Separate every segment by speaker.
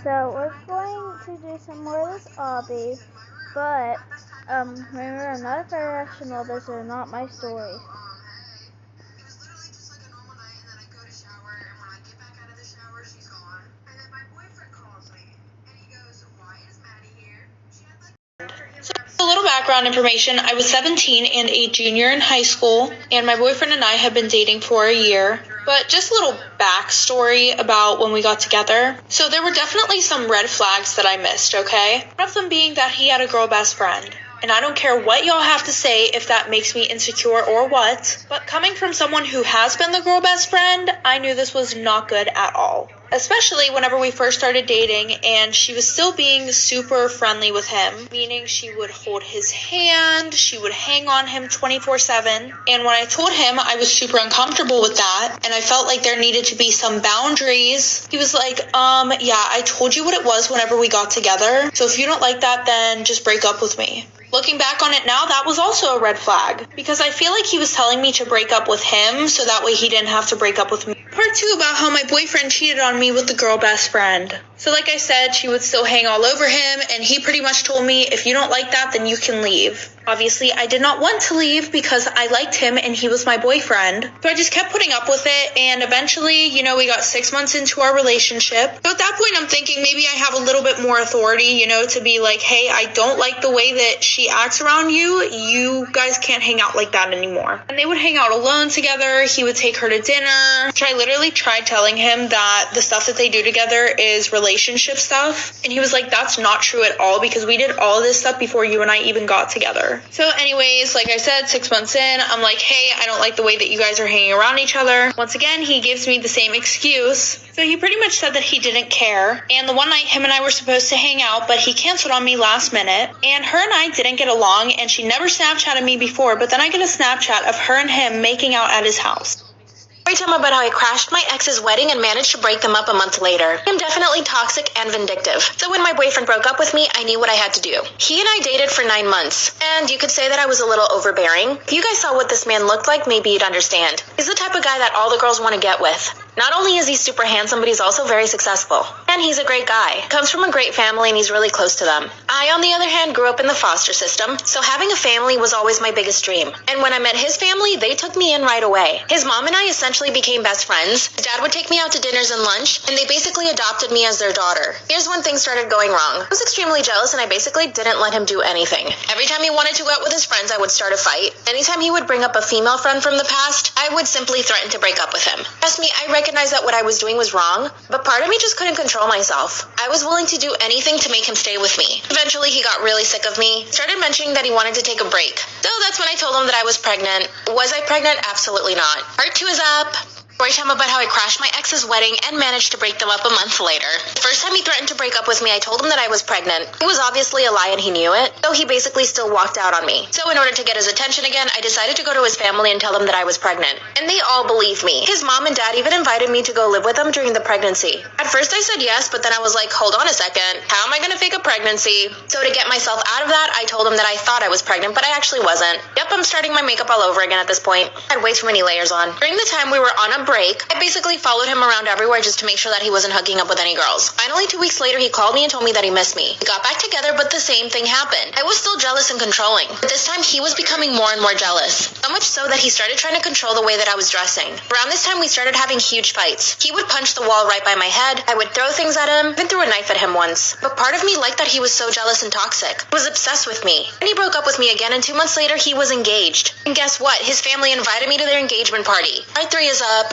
Speaker 1: So we're going to do some more of this obby, but remember, I'm not a professional. This is not my story.
Speaker 2: A little background information. I was 17 and a junior in high school, and my boyfriend and I had been dating for a year. But just a little backstory about when we got together. So there were definitely some red flags that I missed, okay? One of them being that he had a girl best friend. And I don't care what y'all have to say if that makes me insecure or what, but coming from someone who has been the girl best friend, I knew this was not good at all. Especially whenever we first started dating and she was still being super friendly with him, meaning she would hold his hand, she would hang on him 24/7. And when I told him I was super uncomfortable with that and I felt like there needed to be some boundaries, he was like, yeah, I told you what it was whenever we got together. So if you don't like that, then just break up with me. Looking back on it now, that was also a red flag because I feel like he was telling me to break up with him so that way he didn't have to break up with me. Part 2 about how my boyfriend cheated on me with the girl best friend. So like I said, she would still hang all over him and he pretty much told me, if you don't like that, then you can leave. Obviously, I did not want to leave because I liked him and he was my boyfriend. So I just kept putting up with it and eventually, we got 6 months into our relationship. So at that point, I'm thinking maybe I have a little bit more authority, to be like, hey, I don't like the way that she acts around you. You guys can't hang out like that anymore. And they would hang out alone together. He would take her to dinner. Which I literally tried telling him that the stuff that they do together is relationship stuff. And he was like, that's not true at all because we did all this stuff before you and I even got together. So anyways, like I said, 6 months in, I'm like, hey, I don't like the way that you guys are hanging around each other. Once again, he gives me the same excuse. So he pretty much said that he didn't care. And the one night him and I were supposed to hang out, but he canceled on me last minute. And her and I didn't get along and she never Snapchatted me before, but then I get a Snapchat of her and him making out at his house.
Speaker 3: Story time about how I crashed my ex's wedding and managed to break them up a month later. I'm definitely toxic and vindictive. So when my boyfriend broke up with me, I knew what I had to do. He and I dated for 9 months, and you could say that I was a little overbearing. If you guys saw what this man looked like, maybe you'd understand. He's the type of guy that all the girls want to get with. Not only is he super handsome, but he's also very successful. And he's a great guy. Comes from a great family and he's really close to them. I, on the other hand, grew up in the foster system, so having a family was always my biggest dream. And when I met his family, they took me in right away. His mom and I essentially became best friends. Dad would take me out to dinners and lunch, and they basically adopted me as their daughter. Here's when things started going wrong. I was extremely jealous and I basically didn't let him do anything. Every time he wanted to go out with his friends, I would start a fight. Anytime he would bring up a female friend from the past, I would simply threaten to break up with him. Trust me, I recognized that what I was doing was wrong, but part of me just couldn't control myself. I was willing to do anything to make him stay with me. Eventually, he got really sick of me, started mentioning that he wanted to take a break. So that's when I told him that I was pregnant. Was I pregnant? Absolutely not. Part 2 is up. Story time about how I crashed my ex's wedding and managed to break them up a month later. The first time he threatened to break up with me, I told him that I was pregnant. It was obviously a lie and he knew it, so he basically still walked out on me. So in order to get his attention again, I decided to go to his family and tell them that I was pregnant. And they all believed me. His mom and dad even invited me to go live with them during the pregnancy. At first I said yes, but then I was like, hold on a second. How am I going to fake a pregnancy? So to get myself out of that, I told him that I thought I was pregnant, but I actually wasn't. Yep, I'm starting my makeup all over again at this point. I had way too many layers on. During the time we were on a break, I basically followed him around everywhere just to make sure that he wasn't hooking up with any girls. Finally, 2 weeks later, he called me and told me that he missed me. We got back together, but the same thing happened. I was still jealous and controlling, but this time he was becoming more and more jealous. So much so that he started trying to control the way that I was dressing. Around this time, we started having huge fights. He would punch the wall right by my head. I would throw things at him, even threw a knife at him once. But part of me liked that he was so jealous and toxic. He was obsessed with me. And he broke up with me again, and 2 months later, he was engaged. And guess what? His family invited me to their engagement party. Part 3 is up.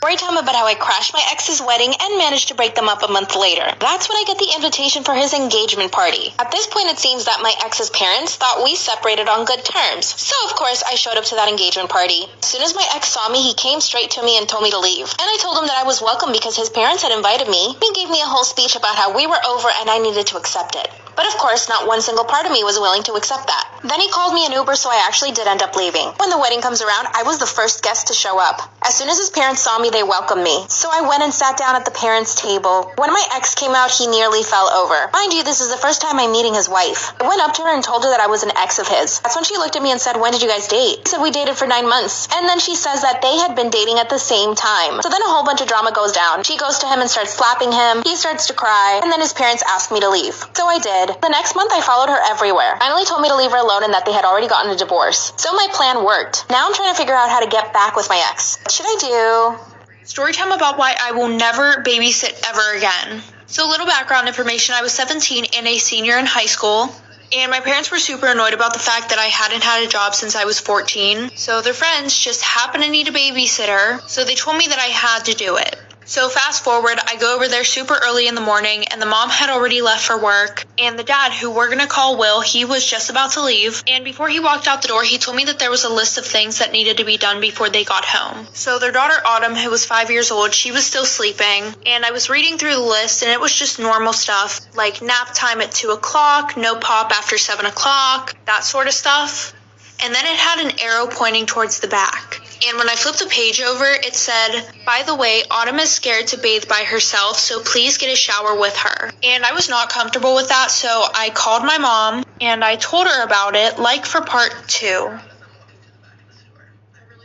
Speaker 3: Story time about how I crashed my ex's wedding and managed to break them up a month later. That's when I get the invitation for his engagement party. At this point, it seems that my ex's parents thought we separated on good terms. So, of course, I showed up to that engagement party. As soon as my ex saw me, he came straight to me and told me to leave. And I told him that I was welcome because his parents had invited me. He gave me a whole speech about how we were over and I needed to accept it. But of course, not one single part of me was willing to accept that. Then he called me an Uber, so I actually did end up leaving. When the wedding comes around, I was the first guest to show up. As soon as his parents saw me, they welcomed me. So I went and sat down at the parents' table. When my ex came out, he nearly fell over. Mind you, this is the first time I'm meeting his wife. I went up to her and told her that I was an ex of his. That's when she looked at me and said, "When did you guys date?" I said, "We dated for 9 months. And then she says that they had been dating at the same time. So then a whole bunch of drama goes down. She goes to him and starts slapping him. He starts to cry. And then his parents asked me to leave. So I did. The next month, I followed her everywhere. Finally told me to leave her alone and that they had already gotten a divorce. So my plan worked. Now I'm trying to figure out how to get back with my ex. What should I do?
Speaker 2: Story time about why I will never babysit ever again. So a little background information, I was 17 and a senior in high school. And my parents were super annoyed about the fact that I hadn't had a job since I was 14. So their friends just happened to need a babysitter. So they told me that I had to do it. So fast forward, I go over there super early in the morning and the mom had already left for work. And the dad, who we're going to call Will, he was just about to leave. And before he walked out the door, he told me that there was a list of things that needed to be done before they got home. So their daughter Autumn, who was 5 years old, she was still sleeping. And I was reading through the list and it was just normal stuff like nap time at 2 o'clock, no pop after 7 o'clock, that sort of stuff. And then it had an arrow pointing towards the back. And when I flipped the page over, it said, "By the way, Autumn is scared to bathe by herself, so please get a shower with her." And I was not comfortable with that, so I called my mom and I told her about it, like for part 2.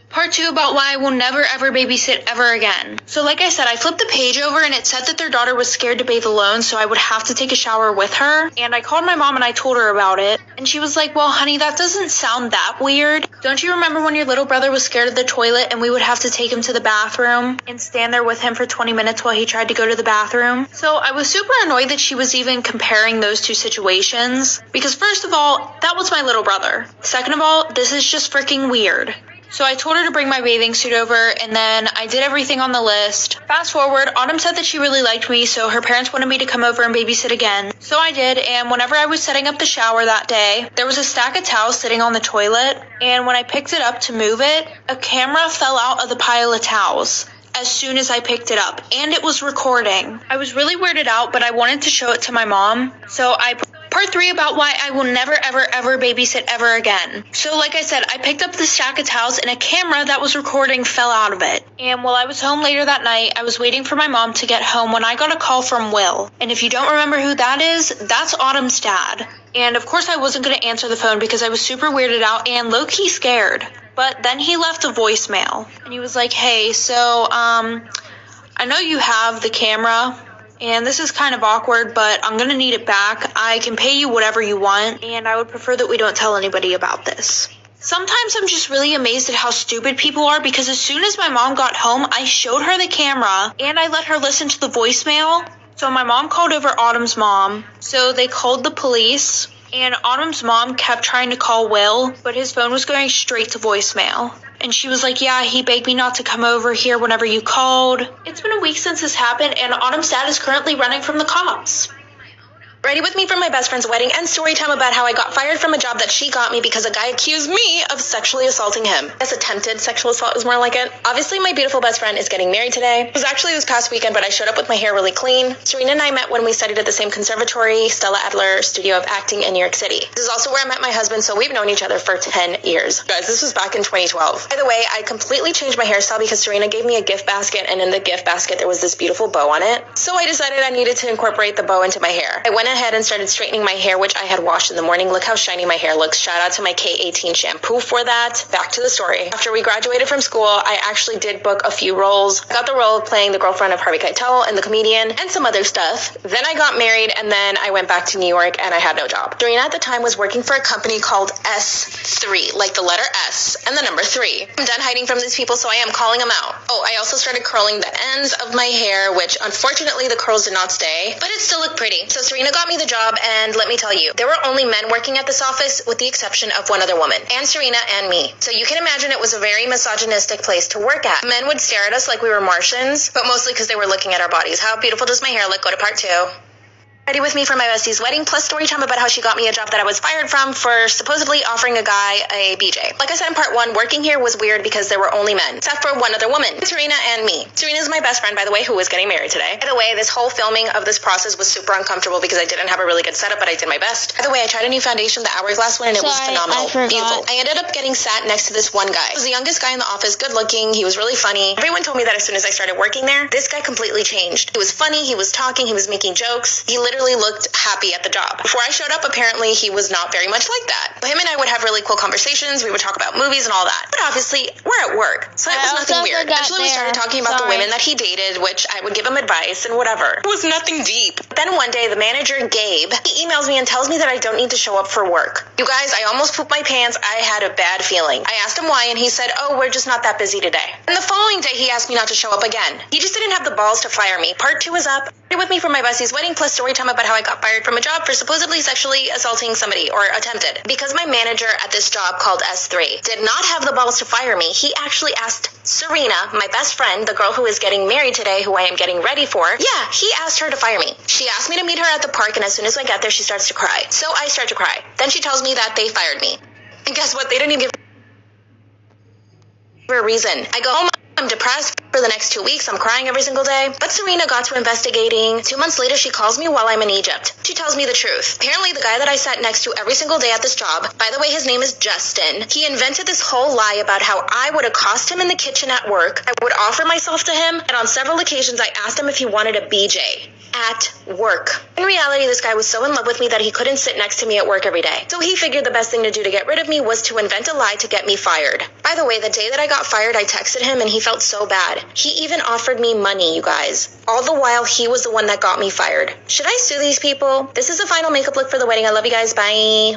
Speaker 2: Part 2 about why I will never ever babysit ever again. So like I said, I flipped the page over and it said that their daughter was scared to bathe alone, so I would have to take a shower with her. And I called my mom and I told her about it. And she was like, "Well, honey, that doesn't sound that weird. Don't you remember when your little brother was scared of the toilet and we would have to take him to the bathroom and stand there with him for 20 minutes while he tried to go to the bathroom?" So I was super annoyed that she was even comparing those two situations. Because first of all, that was my little brother. Second of all, this is just freaking weird. So I told her to bring my bathing suit over, and then I did everything on the list. Fast forward, Autumn said that she really liked me, so her parents wanted me to come over and babysit again. So I did, and whenever I was setting up the shower that day, there was a stack of towels sitting on the toilet, and when I picked it up to move it, a camera fell out of the pile of towels as soon as I picked it up, and it was recording. I was really weirded out, but I wanted to show it to my mom, so I Part 3 about why I will never ever ever babysit ever again. So like I said, I picked up the stack of towels and a camera that was recording fell out of it. And while I was home later that night, I was waiting for my mom to get home when I got a call from Will. And if you don't remember who that is, that's Autumn's dad. And of course I wasn't going to answer the phone because I was super weirded out and low-key scared. But then he left a voicemail. And he was like, "Hey, so, I know you have the camera. And this is kind of awkward, but I'm going to need it back. I can pay you whatever you want, and I would prefer that we don't tell anybody about this." Sometimes I'm just really amazed at how stupid people are, because as soon as my mom got home, I showed her the camera, and I let her listen to the voicemail. So my mom called over Autumn's mom. So they called the police, and Autumn's mom kept trying to call Will, but his phone was going straight to voicemail. And she was like, "Yeah, he begged me not to come over here whenever you called." It's been a week since this happened, and Autumn's dad is currently running from the cops.
Speaker 3: Ready with me for my best friend's wedding and story time about how I got fired from a job that she got me because a guy accused me of sexually assaulting him. I guess attempted sexual assault is more like it. Obviously, my beautiful best friend is getting married today. It was actually this past weekend, but I showed up with my hair really clean. Serena and I met when we studied at the same conservatory, Stella Adler Studio of Acting in New York City. This is also where I met my husband, so we've known each other for 10 years. Guys, this was back in 2012. By the way, I completely changed my hairstyle because Serena gave me a gift basket, and in the gift basket there was this beautiful bow on it. So I decided I needed to incorporate the bow into my hair. I went ahead and started straightening my hair, which I had washed in the morning. Look how shiny my hair looks. Shout out to my K18 shampoo for that. Back to the story. After we graduated from school, I actually did book a few roles. I got the role of playing the girlfriend of Harvey Keitel and the comedian and some other stuff. Then I got married, and then I went back to New York and I had no job. Serena at the time was working for a company called S3, like the letter S and the number 3. I'm done hiding from these people, so I am calling them out. Oh, I also started curling the ends of my hair, which unfortunately the curls did not stay, but it still looked pretty. So Serena got me the job, and let me tell you, there were only men working at this office with the exception of one other woman, and Serena and me. So you can imagine it was a very misogynistic place to work at. Men would stare at us like we were Martians, but mostly because they were looking at our bodies. How beautiful does my hair look? Go to part 2. ready with me for my bestie's wedding, plus story time about how she got me a job that I was fired from for supposedly offering a guy a BJ. Like I said in part 1, working here was weird because there were only men, except for one other woman, Serena and me. Serena is my best friend, by the way, who is getting married today. By the way, this whole filming of this process was super uncomfortable because I didn't have a really good setup, but I did my best. By the way, I tried a new foundation, the Hourglass one, and it was phenomenal. Beautiful. I ended up getting sat next to this one guy. He was the youngest guy in the office, good looking, he was really funny. Everyone told me that as soon as I started working there, this guy completely changed. He was funny, he was talking, he was making jokes. He literally looked happy at the job. Before I showed up, apparently he was not very much like that. But him and I would have really cool conversations, we would talk about movies and all that. But obviously, we're at work, so it was nothing weird. Eventually we started talking about the women that he dated, which I would give him advice and whatever. It was nothing deep. Then one day, the manager, Gabe, he emails me and tells me that I don't need to show up for work. You guys, I almost pooped my pants. I had a bad feeling. I asked him why, and he said, oh, we're just not that busy today. And the following day, he asked me not to show up again. He just didn't have the balls to fire me. Part 2 is up. Stay with me for my bestie's wedding, plus story time about how I got fired from a job for supposedly sexually assaulting somebody, or attempted. Because my manager at this job called S3 did not have the balls to fire me, he actually asked Serena, my best friend, the girl who is getting married today, who I am getting ready for, he asked her to fire me. She asked me to meet her at the park, and as soon as I get there, she starts to cry. So I start to cry. Then she tells me that they fired me. And guess what? They didn't even give her a reason. I go home. I'm depressed for the next 2 weeks. I'm crying every single day. But Serena got to investigating. 2 months later, she calls me while I'm in Egypt. She tells me the truth. Apparently, the guy that I sat next to every single day at this job, by the way, his name is Justin, he invented this whole lie about how I would accost him in the kitchen at work. I would offer myself to him, and on several occasions, I asked him if he wanted a BJ at work. In reality, this guy was so in love with me that he couldn't sit next to me at work every day. So he figured the best thing to do to get rid of me was to invent a lie to get me fired. By the way, the day that I got fired, I texted him and he felt so bad. He even offered me money, you guys. All the while, he was the one that got me fired. Should I sue these people? This is the final makeup look for the wedding. I love you guys. Bye.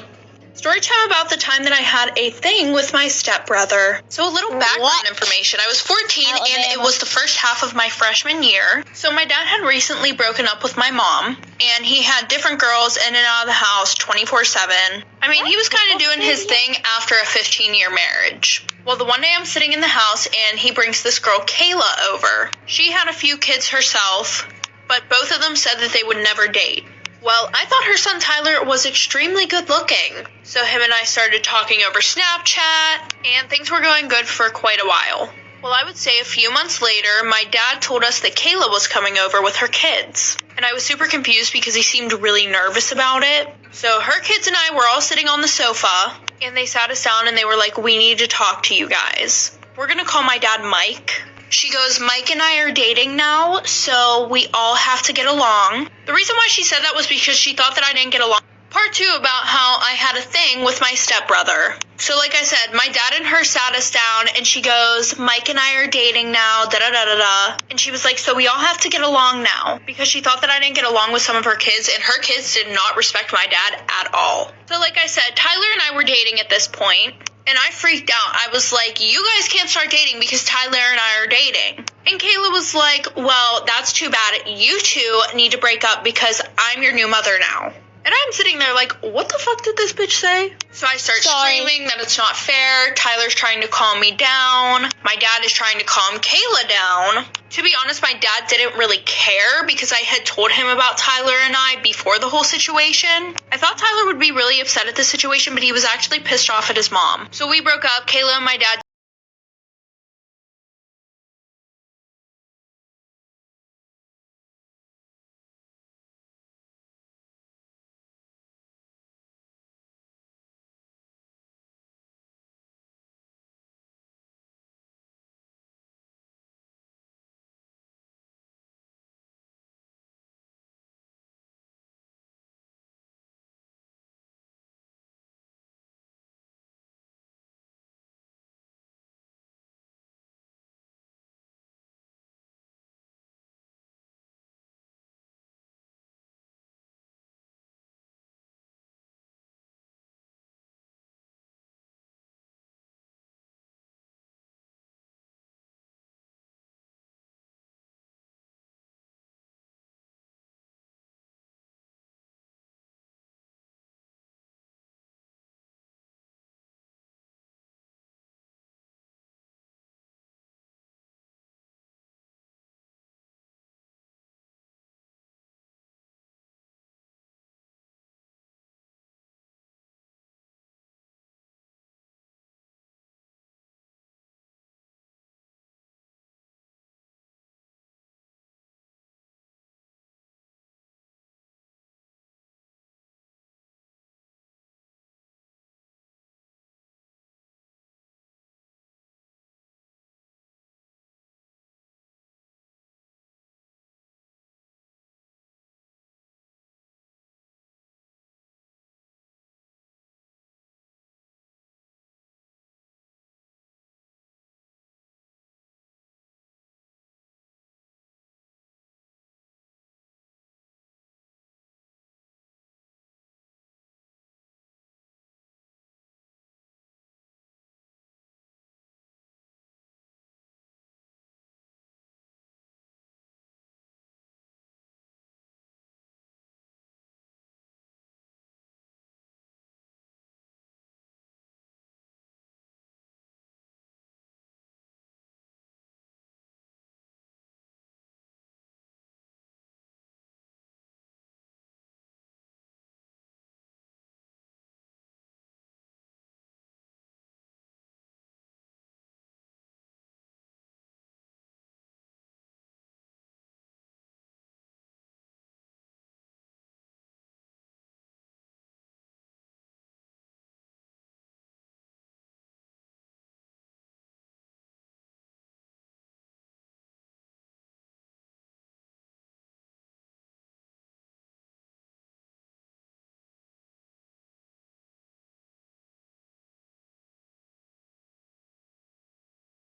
Speaker 2: Story time about the time that I had a thing with my stepbrother. So a little background information. I was 14 and it was the first half of my freshman year. So my dad had recently broken up with my mom and he had different girls in and out of the house 24/7. I mean, he was kind of doing his thing after a 15-year marriage. Well, the one day I'm sitting in the house and he brings this girl Kayla over. She had a few kids herself, but both of them said that they would never date. Well, I thought her son Tyler was extremely good looking. So him and I started talking over Snapchat, and things were going good for quite a while. Well, I would say a few months later, my dad told us that Kayla was coming over with her kids. And I was super confused because he seemed really nervous about it. So her kids and I were all sitting on the sofa, and they sat us down and they were like, we need to talk to you guys. We're going to call my dad Mike. She goes, Mike and I are dating now, so we all have to get along. The reason why she said that was because she thought that I didn't get along. Part 2 about how I had a thing with my stepbrother. So like I said, my dad and her sat us down and she goes, Mike and I are dating now, da-da-da-da-da. And she was like, so we all have to get along now. Because she thought that I didn't get along with some of her kids, and her kids did not respect my dad at all. So like I said, Tyler and I were dating at this point. And I freaked out. I was like, you guys can't start dating because Tyler and I are dating. And Kayla was like, well, that's too bad. You two need to break up because I'm your new mother now. And I'm sitting there like, what the fuck did this bitch say? So I start screaming that it's not fair. Tyler's trying to calm me down. My dad is trying to calm Kayla down. To be honest, my dad didn't really care because I had told him about Tyler and I before the whole situation. I thought Tyler would be really upset at the situation, but he was actually pissed off at his mom. So we broke up. Kayla and my dad